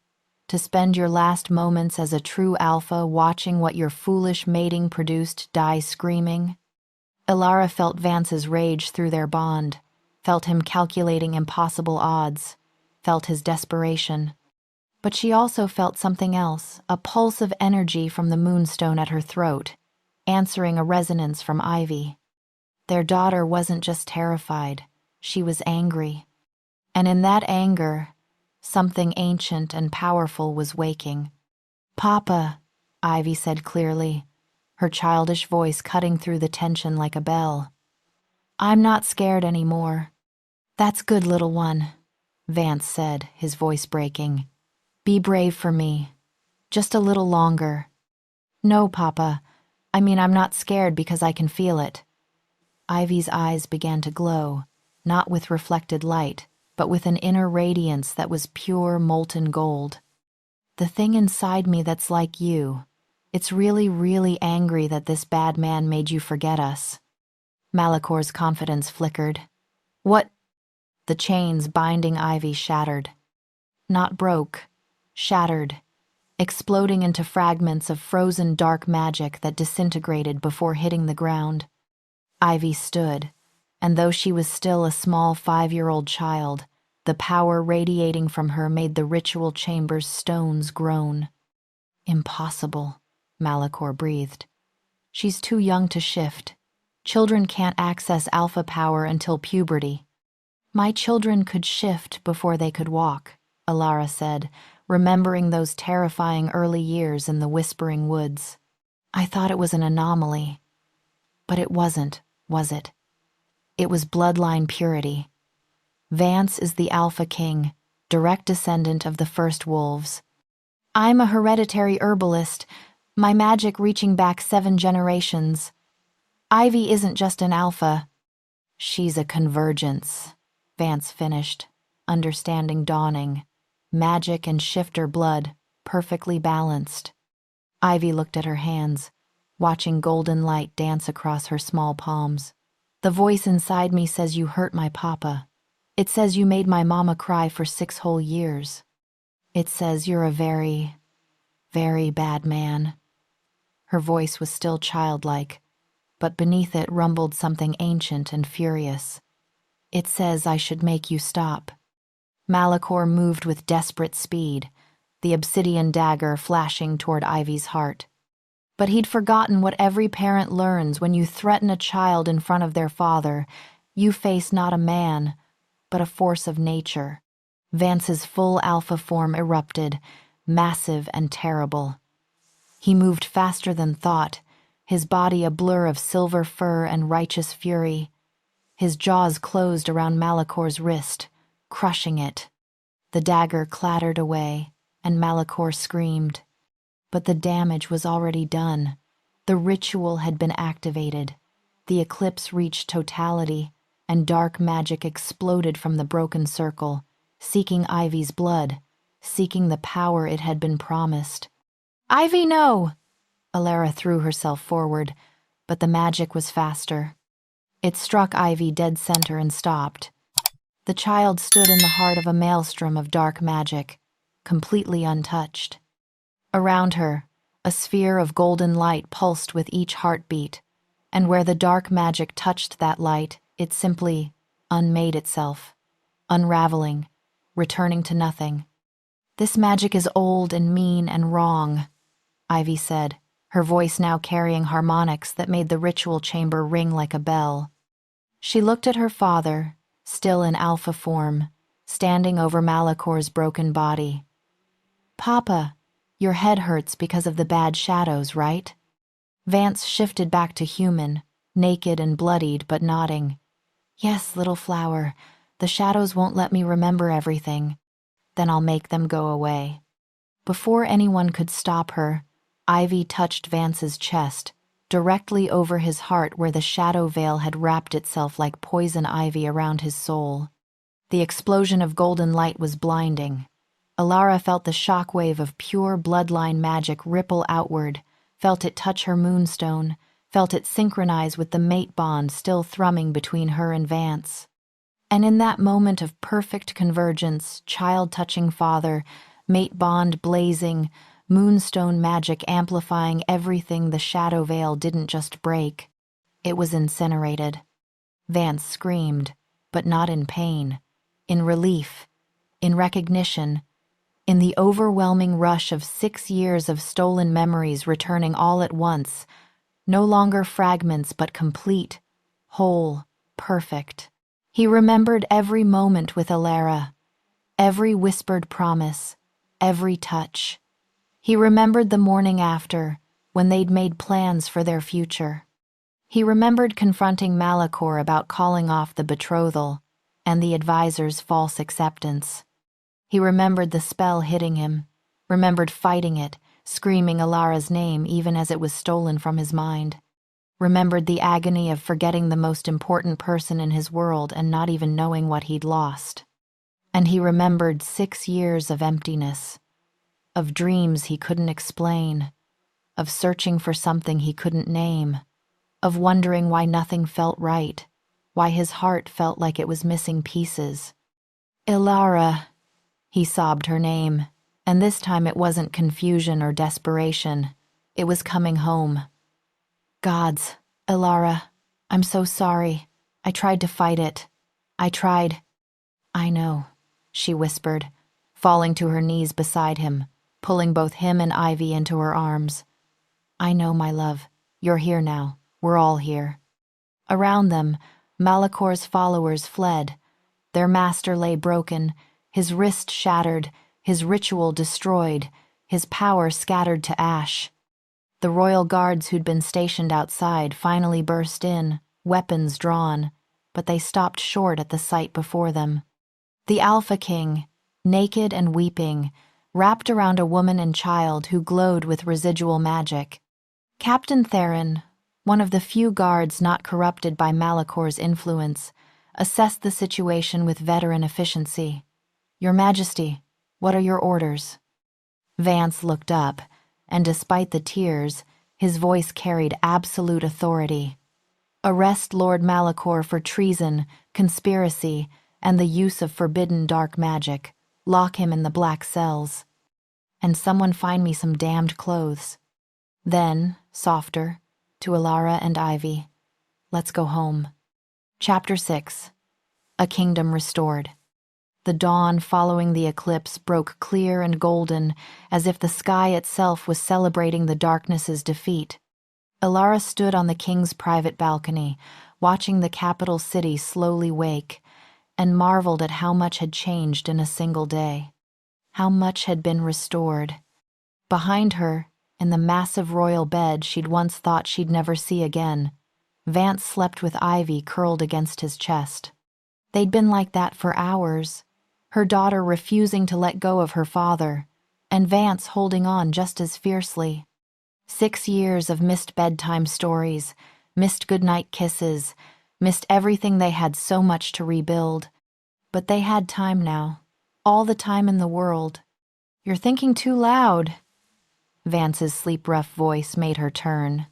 To spend your last moments as a true alpha watching what your foolish mating produced die screaming?" Alara felt Vance's rage through their bond, felt him calculating impossible odds, felt his desperation. But she also felt something else, a pulse of energy from the moonstone at her throat, answering a resonance from Ivy. Their daughter wasn't just terrified, she was angry. And in that anger, something ancient and powerful was waking. "Papa," Ivy said clearly, her childish voice cutting through the tension like a bell. "I'm not scared anymore." "That's good, little one," Vance said, his voice breaking. "Be brave for me. Just a little longer." "No, Papa. I'm not scared because I can feel it." Ivy's eyes began to glow, not with reflected light, but with an inner radiance that was pure molten gold. "The thing inside me that's like you. It's really, really angry that this bad man made you forget us." Malakor's confidence flickered. "What?" The chains binding Ivy shattered. Not broke, shattered, exploding into fragments of frozen dark magic that disintegrated before hitting the ground. Ivy stood, and though she was still a small 5-year-old child, the power radiating from her made the ritual chamber's stones groan. "Impossible," Malachor breathed. "She's too young to shift. Children can't access alpha power until puberty." "My children could shift before they could walk," Alara said, remembering those terrifying early years in the Whispering Woods. "I thought it was an anomaly. But it wasn't, was it? It was bloodline purity. Vance is the Alpha King, direct descendant of the first wolves. I'm a hereditary herbalist, my magic reaching back 7 generations. Ivy isn't just an alpha. She's a convergence," Vance finished, understanding dawning. Magic and shifter blood, perfectly balanced. Ivy looked at her hands, watching golden light dance across her small palms. "The voice inside me says you hurt my papa. It says you made my mama cry for 6 whole years. It says you're a very, very bad man." Her voice was still childlike, but beneath it rumbled something ancient and furious. "It says I should make you stop." Malachor moved with desperate speed, the obsidian dagger flashing toward Ivy's heart. But he'd forgotten what every parent learns when you threaten a child in front of their father. You face not a man, but a force of nature. Vance's full alpha form erupted, massive and terrible. He moved faster than thought, his body a blur of silver fur and righteous fury. His jaws closed around Malachor's wrist, crushing it. The dagger clattered away, and Malachor screamed. But the damage was already done. The ritual had been activated. The eclipse reached totality, and dark magic exploded from the broken circle, seeking Ivy's blood, seeking the power it had been promised. "Ivy, no!" Alara threw herself forward, but the magic was faster. It struck Ivy dead center and stopped. The child stood in the heart of a maelstrom of dark magic, completely untouched. Around her, a sphere of golden light pulsed with each heartbeat, and where the dark magic touched that light, it simply unmade itself, unraveling, returning to nothing. "This magic is old and mean and wrong," Ivy said, her voice now carrying harmonics that made the ritual chamber ring like a bell. She looked at her father, still in alpha form, standing over Malakor's broken body. "Papa, your head hurts because of the bad shadows, right?" Vance shifted back to human, naked and bloodied but nodding. "Yes, little flower, the shadows won't let me remember everything. Then I'll make them go away." Before anyone could stop her, Ivy touched Vance's chest, directly over his heart where the shadow veil had wrapped itself like poison ivy around his soul. The explosion of golden light was blinding. Alara felt the shockwave of pure bloodline magic ripple outward, felt it touch her moonstone, felt it synchronize with the mate bond still thrumming between her and Vance. And in that moment of perfect convergence, child-touching father, mate bond blazing, moonstone magic amplifying everything, the shadow veil didn't just break. It was incinerated. Vance screamed, but not in pain, in relief, in recognition, in the overwhelming rush of 6 years of stolen memories returning all at once, no longer fragments but complete, whole, perfect. He remembered every moment with Alara, every whispered promise, every touch. He remembered the morning after, when they'd made plans for their future. He remembered confronting Malakor about calling off the betrothal and the advisor's false acceptance. He remembered the spell hitting him, remembered fighting it, screaming Alara's name even as it was stolen from his mind. Remembered the agony of forgetting the most important person in his world and not even knowing what he'd lost. And he remembered 6 years of emptiness, of dreams he couldn't explain, of searching for something he couldn't name, of wondering why nothing felt right, why his heart felt like it was missing pieces. "Ilara," he sobbed her name, and this time it wasn't confusion or desperation. It was coming home. "Gods, Ilara, I'm so sorry. I tried to fight it. I tried." "I know," she whispered, falling to her knees beside him, pulling both him and Ivy into her arms. "I know, my love. You're here now. We're all here." Around them, Malakor's followers fled. Their master lay broken, his wrist shattered, his ritual destroyed, his power scattered to ash. The royal guards who'd been stationed outside finally burst in, weapons drawn, but they stopped short at the sight before them. The Alpha King, naked and weeping, wrapped around a woman and child who glowed with residual magic. Captain Theron, one of the few guards not corrupted by Malakor's influence, assessed the situation with veteran efficiency. "Your Majesty, what are your orders?" Vance looked up, and despite the tears, his voice carried absolute authority. "Arrest Lord Malakor for treason, conspiracy, and the use of forbidden dark magic. Lock him in the black cells. And someone find me some damned clothes." Then, softer, to Alara and Ivy, "Let's go home." Chapter 6. A Kingdom Restored. The dawn following the eclipse broke clear and golden, as if the sky itself was celebrating the darkness's defeat. Alara stood on the king's private balcony, watching the capital city slowly wake, and marveled at how much had changed in a single day. How much had been restored. Behind her, in the massive royal bed she'd once thought she'd never see again, Vance slept with Ivy curled against his chest. They'd been like that for hours, her daughter refusing to let go of her father, and Vance holding on just as fiercely. 6 years of missed bedtime stories, missed goodnight kisses, missed everything they had so much to rebuild. But they had time now. All the time in the world. You're thinking too loud. Vance's sleep-rough voice made her turn.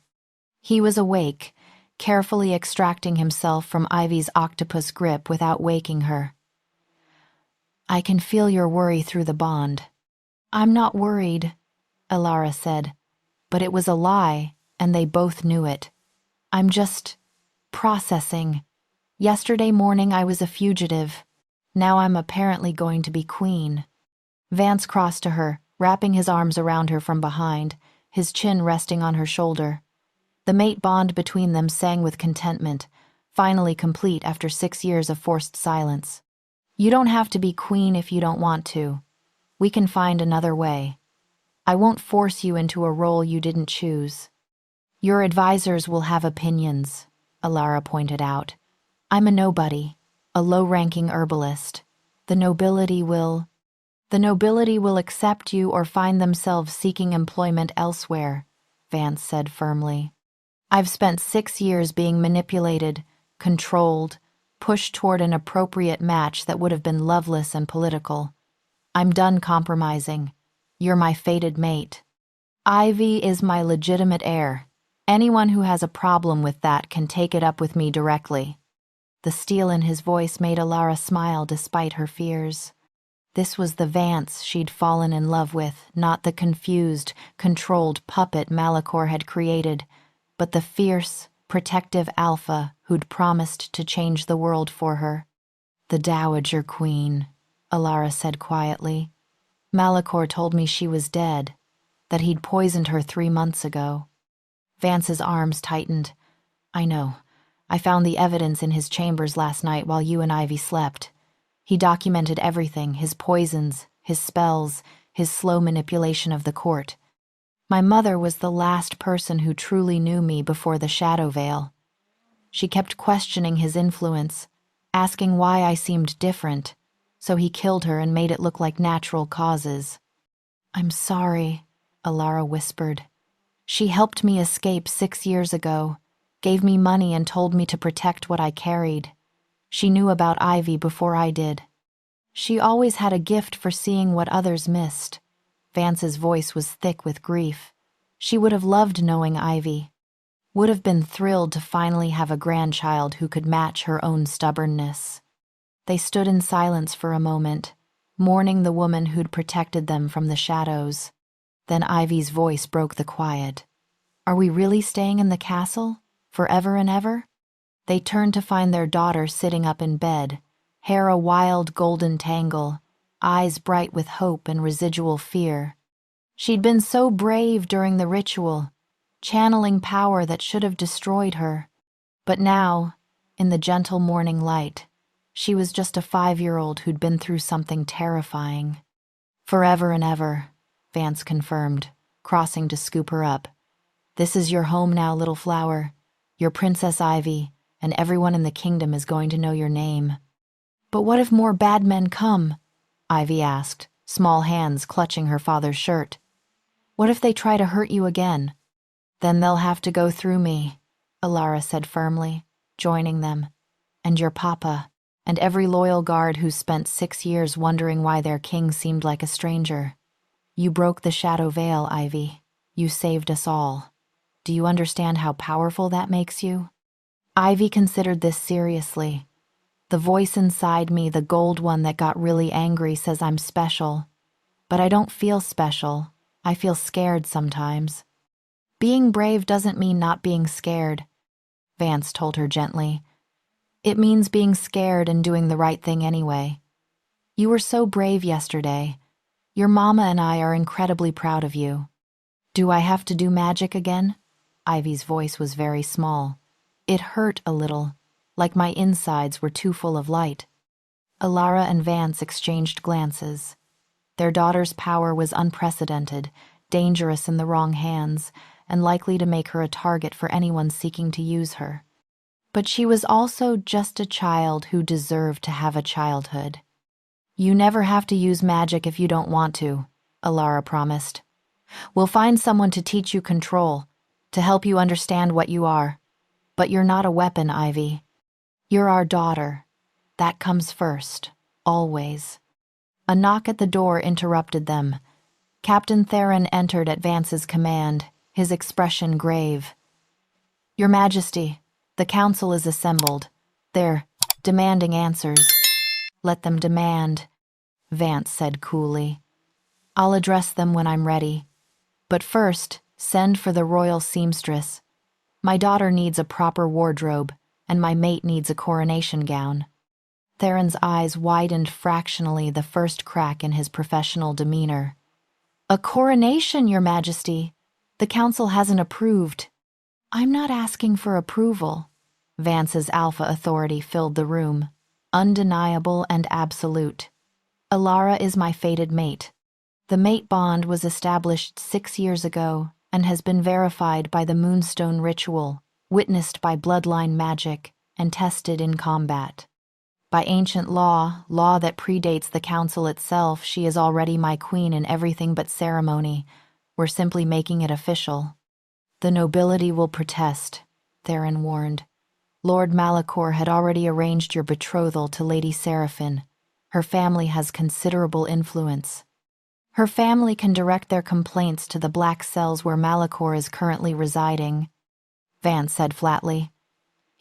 He was awake, carefully extracting himself from Ivy's octopus grip without waking her. I can feel your worry through the bond. I'm not worried, Alara said, but it was a lie, and they both knew it. I'm just processing. Yesterday morning I was a fugitive. Now I'm apparently going to be queen. Vance crossed to her, wrapping his arms around her from behind, his chin resting on her shoulder. The mate bond between them sang with contentment, finally complete after 6 years of forced silence. You don't have to be queen if you don't want to. We can find another way. I won't force you into a role you didn't choose. Your advisors will have opinions, Alara pointed out. I'm a nobody, a low-ranking herbalist. The nobility will accept you or find themselves seeking employment elsewhere, Vance said firmly. I've spent 6 years being manipulated, controlled, pushed toward an appropriate match that would have been loveless and political. I'm done compromising. You're my fated mate. Ivy is my legitimate heir. Anyone who has a problem with that can take it up with me directly. The steel in his voice made Alara smile despite her fears. This was the Vance she'd fallen in love with, not the confused, controlled puppet Malachor had created, but the fierce, protective alpha who'd promised to change the world for her. The Dowager Queen, Alara said quietly. Malachor told me she was dead, that he'd poisoned her 3 months ago. Vance's arms tightened. I know. I found the evidence in his chambers last night while you and Ivy slept. He documented everything, his poisons, his spells, his slow manipulation of the court. My mother was the last person who truly knew me before the shadow veil. She kept questioning his influence, asking why I seemed different, so he killed her and made it look like natural causes. I'm sorry, Alara whispered. She helped me escape 6 years ago, gave me money and told me to protect what I carried. She knew about Ivy before I did. She always had a gift for seeing what others missed. Vance's voice was thick with grief. She would have loved knowing Ivy, would have been thrilled to finally have a grandchild who could match her own stubbornness. They stood in silence for a moment, mourning the woman who'd protected them from the shadows. Then Ivy's voice broke the quiet. Are we really staying in the castle? Forever and ever? They turned to find their daughter sitting up in bed, hair a wild golden tangle, eyes bright with hope and residual fear. She'd been so brave during the ritual, channeling power that should have destroyed her. But now, in the gentle morning light, she was just a 5-year-old who'd been through something terrifying. Forever and ever, Vance confirmed, crossing to scoop her up. This is your home now, little flower. You're Princess Ivy, and everyone in the kingdom is going to know your name. But what if more bad men come? Ivy asked, small hands clutching her father's shirt. What if they try to hurt you again? Then they'll have to go through me, Alara said firmly, joining them. And your papa, and every loyal guard who's spent 6 years wondering why their king seemed like a stranger. You broke the shadow veil, Ivy. You saved us all. Do you understand how powerful that makes you? Ivy considered this seriously. The voice inside me, the gold one that got really angry, says I'm special. But I don't feel special. I feel scared sometimes. Being brave doesn't mean not being scared, Vance told her gently. It means being scared and doing the right thing anyway. You were so brave yesterday. Your mama and I are incredibly proud of you. Do I have to do magic again? Ivy's voice was very small. It hurt a little, like my insides were too full of light. Alara and Vance exchanged glances. Their daughter's power was unprecedented, dangerous in the wrong hands, and likely to make her a target for anyone seeking to use her. But she was also just a child who deserved to have a childhood. You never have to use magic if you don't want to, Alara promised. We'll find someone to teach you control, to help you understand what you are. But you're not a weapon, Ivy. You're our daughter. That comes first, always. A knock at the door interrupted them. Captain Theron entered at Vance's command, his expression grave. "Your Majesty, the council is assembled. They're demanding answers." "Let them demand," Vance said coolly. "I'll address them when I'm ready. But first, send for the royal seamstress. My daughter needs a proper wardrobe, and my mate needs a coronation gown." Theron's eyes widened fractionally, the first crack in his professional demeanor. "A coronation, Your Majesty. The council hasn't approved." "I'm not asking for approval." Vance's alpha authority filled the room, undeniable and absolute. "Alara is my fated mate. The mate bond was established 6 years ago and has been verified by the Moonstone ritual, witnessed by bloodline magic, and tested in combat. By ancient law that predates the council itself, she is already my queen in everything but ceremony. We're simply making it official." "The nobility will protest," Theron warned. "Lord Malachor had already arranged your betrothal to Lady Seraphine. Her family has considerable influence." "Her family can direct their complaints to the black cells where Malachor is currently residing," Vance said flatly.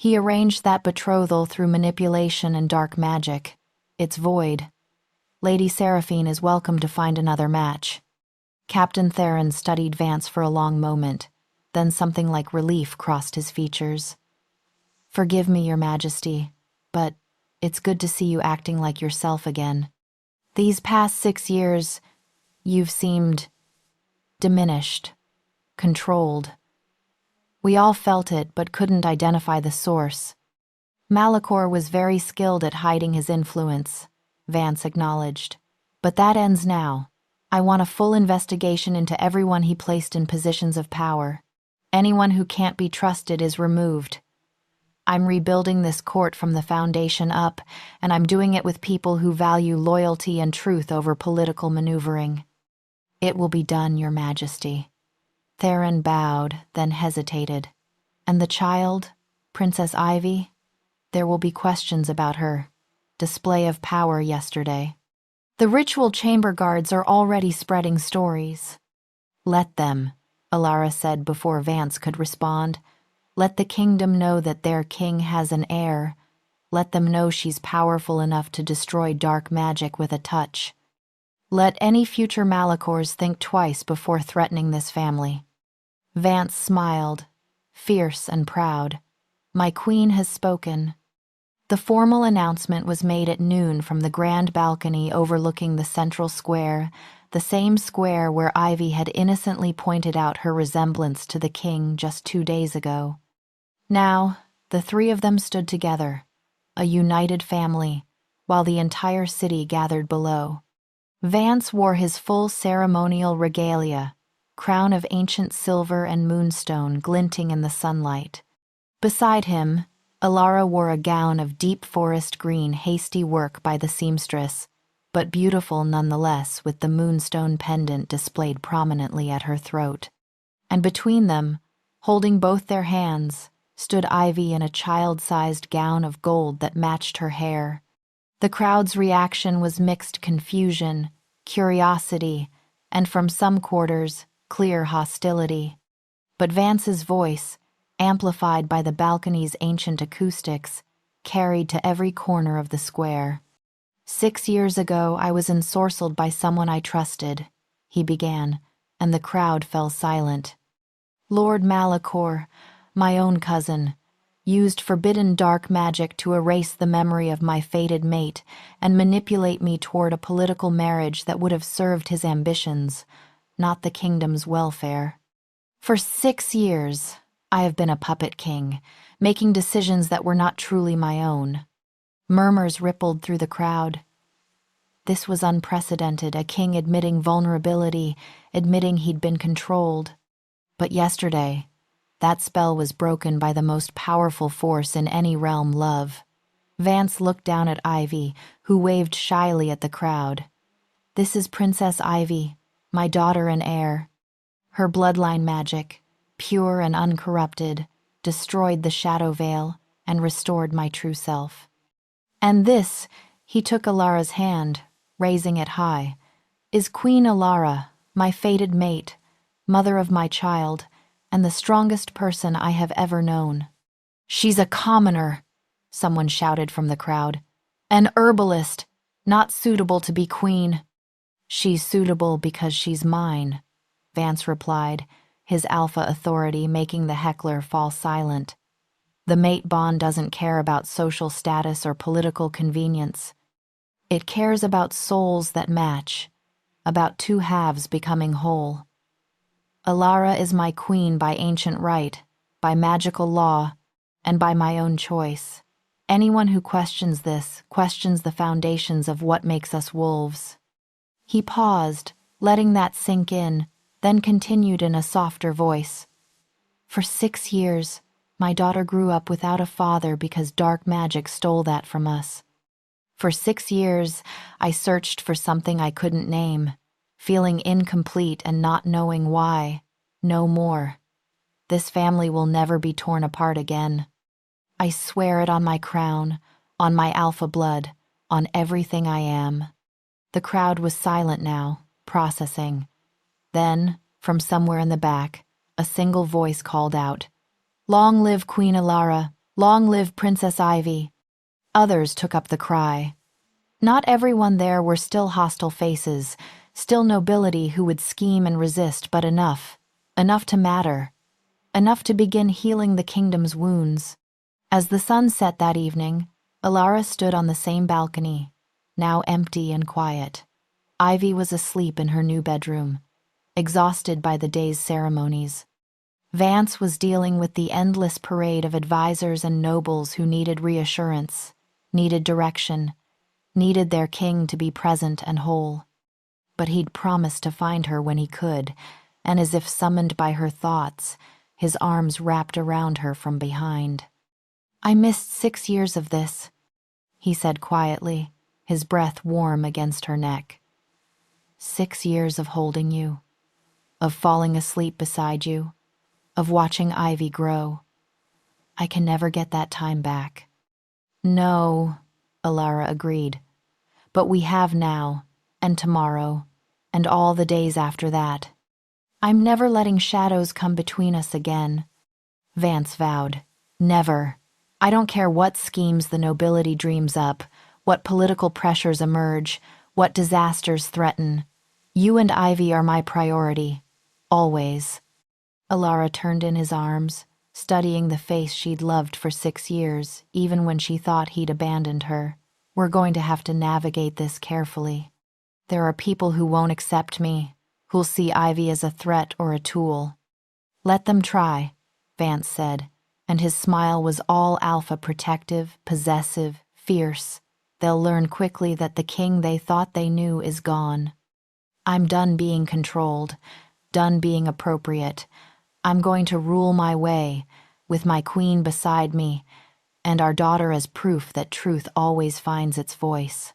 "He arranged that betrothal through manipulation and dark magic. It's void. Lady Seraphine is welcome to find another match." Captain Theron studied Vance for a long moment, then something like relief crossed his features. "Forgive me, Your Majesty, but it's good to see you acting like yourself again. These past 6 years, you've seemed diminished, controlled. We all felt it, but couldn't identify the source." "Malachor was very skilled at hiding his influence," Vance acknowledged. "But that ends now. I want a full investigation into everyone he placed in positions of power. Anyone who can't be trusted is removed. I'm rebuilding this court from the foundation up, and I'm doing it with people who value loyalty and truth over political maneuvering." "It will be done, Your Majesty." Theron bowed, then hesitated. "And the child, Princess Ivy? There will be questions about her display of power yesterday. The ritual chamber guards are already spreading stories." "Let them," Alara said before Vance could respond. "Let the kingdom know that their king has an heir. Let them know she's powerful enough to destroy dark magic with a touch. Let any future Malachors think twice before threatening this family." Vance smiled, fierce and proud. "My queen has spoken." The formal announcement was made at noon from the grand balcony overlooking the central square, the same square where Ivy had innocently pointed out her resemblance to the king just 2 days ago. Now, the three of them stood together, a united family, while the entire city gathered below. Vance wore his full ceremonial regalia, crown of ancient silver and moonstone glinting in the sunlight. Beside him, Alara wore a gown of deep forest green, hasty work by the seamstress, but beautiful nonetheless, with the moonstone pendant displayed prominently at her throat. And between them, holding both their hands, stood Ivy in a child-sized gown of gold that matched her hair. The crowd's reaction was mixed confusion, curiosity, and from some quarters, clear hostility. But Vance's voice, amplified by the balcony's ancient acoustics, carried to every corner of the square. 6 years ago, I was ensorcelled by someone I trusted, he began, and the crowd fell silent. Lord Malachor, my own cousin, used forbidden dark magic to erase the memory of my fated mate and manipulate me toward a political marriage that would have served his ambitions, not the kingdom's welfare. For 6 years, I have been a puppet king, making decisions that were not truly my own. Murmurs rippled through the crowd. This was unprecedented, a king admitting vulnerability, admitting he'd been controlled. But yesterday, that spell was broken by the most powerful force in any realm, love. Vance looked down at Ivy, who waved shyly at the crowd. This is Princess Ivy, my daughter and heir. Her bloodline magic, pure and uncorrupted, destroyed the shadow veil and restored my true self. And this, he took Alara's hand, raising it high, is Queen Alara, my fated mate, mother of my child, and the strongest person I have ever known. She's a commoner, someone shouted from the crowd. An herbalist, not suitable to be queen. She's suitable because she's mine, Vance replied, his alpha authority making the heckler fall silent. The mate bond doesn't care about social status or political convenience. It cares about souls that match, about two halves becoming whole. Alara is my queen by ancient right, by magical law, and by my own choice. Anyone who questions this questions the foundations of what makes us wolves. He paused, letting that sink in, then continued in a softer voice. For 6 years, my daughter grew up without a father because dark magic stole that from us. For 6 years, I searched for something I couldn't name, feeling incomplete and not knowing why. No more. This family will never be torn apart again. I swear it on my crown, on my alpha blood, on everything I am. The crowd was silent now, processing. Then, from somewhere in the back, a single voice called out, "Long live Queen Alara! Long live Princess Ivy!" Others took up the cry. Not everyone there were still hostile faces, still nobility who would scheme and resist, but enough to matter, enough to begin healing the kingdom's wounds. As the sun set that evening, Alara stood on the same balcony, now empty and quiet. Ivy was asleep in her new bedroom, exhausted by the day's ceremonies. Vance was dealing with the endless parade of advisors and nobles who needed reassurance, needed direction, needed their king to be present and whole. But he'd promised to find her when he could, and as if summoned by her thoughts, his arms wrapped around her from behind. "I missed 6 years of this," he said quietly, his breath warm against her neck. 6 years of holding you, of falling asleep beside you, of watching Ivy grow. I can never get that time back. No, Alara agreed. But we have now, and tomorrow, and all the days after that. I'm never letting shadows come between us again. Vance vowed. Never. I don't care what schemes the nobility dreams up, what political pressures emerge, what disasters threaten. You and Ivy are my priority. Always. Alara turned in his arms, studying the face she'd loved for 6 years, even when she thought he'd abandoned her. We're going to have to navigate this carefully. There are people who won't accept me, who'll see Ivy as a threat or a tool. Let them try, Vance said, and his smile was all alpha protective, possessive, fierce. They'll learn quickly that the king they thought they knew is gone. I'm done being controlled, done being appropriate. I'm going to rule my way, with my queen beside me, and our daughter as proof that truth always finds its voice.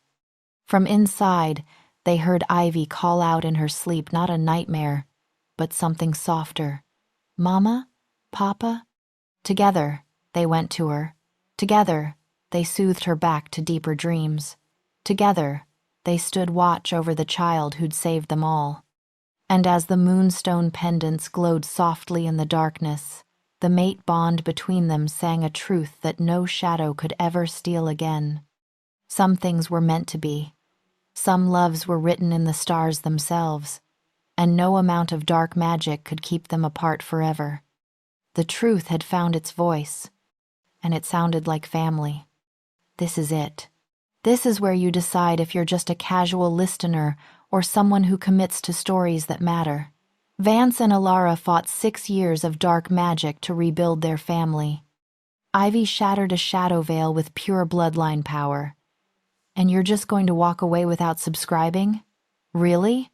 From inside, they heard Ivy call out in her sleep not a nightmare, but something softer. "Mama? Papa?" Together, they went to her. Together, they soothed her back to deeper dreams. Together, they stood watch over the child who'd saved them all. And as the moonstone pendants glowed softly in the darkness, the mate bond between them sang a truth that no shadow could ever steal again. Some things were meant to be. Some loves were written in the stars themselves, and no amount of dark magic could keep them apart forever. The truth had found its voice, and it sounded like family. This is it. This is where you decide if you're just a casual listener or someone who commits to stories that matter. Vance and Alara fought 6 years of dark magic to rebuild their family. Ivy shattered a shadow veil with pure bloodline power. And you're just going to walk away without subscribing? Really?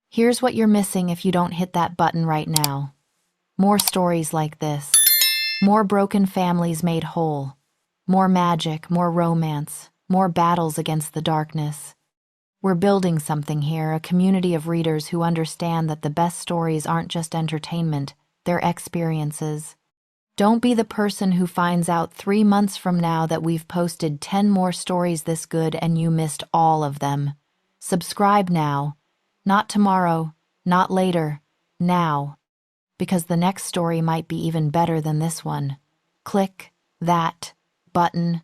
Here's what you're missing if you don't hit that button right now. More stories like this. More broken families made whole. More magic, more romance, more battles against the darkness. We're building something here, a community of readers who understand that the best stories aren't just entertainment, they're experiences. Don't be the person who finds out 3 months from now that we've posted 10 more stories this good and you missed all of them. Subscribe now. Not tomorrow, not later, now. Because the next story might be even better than this one. Click that button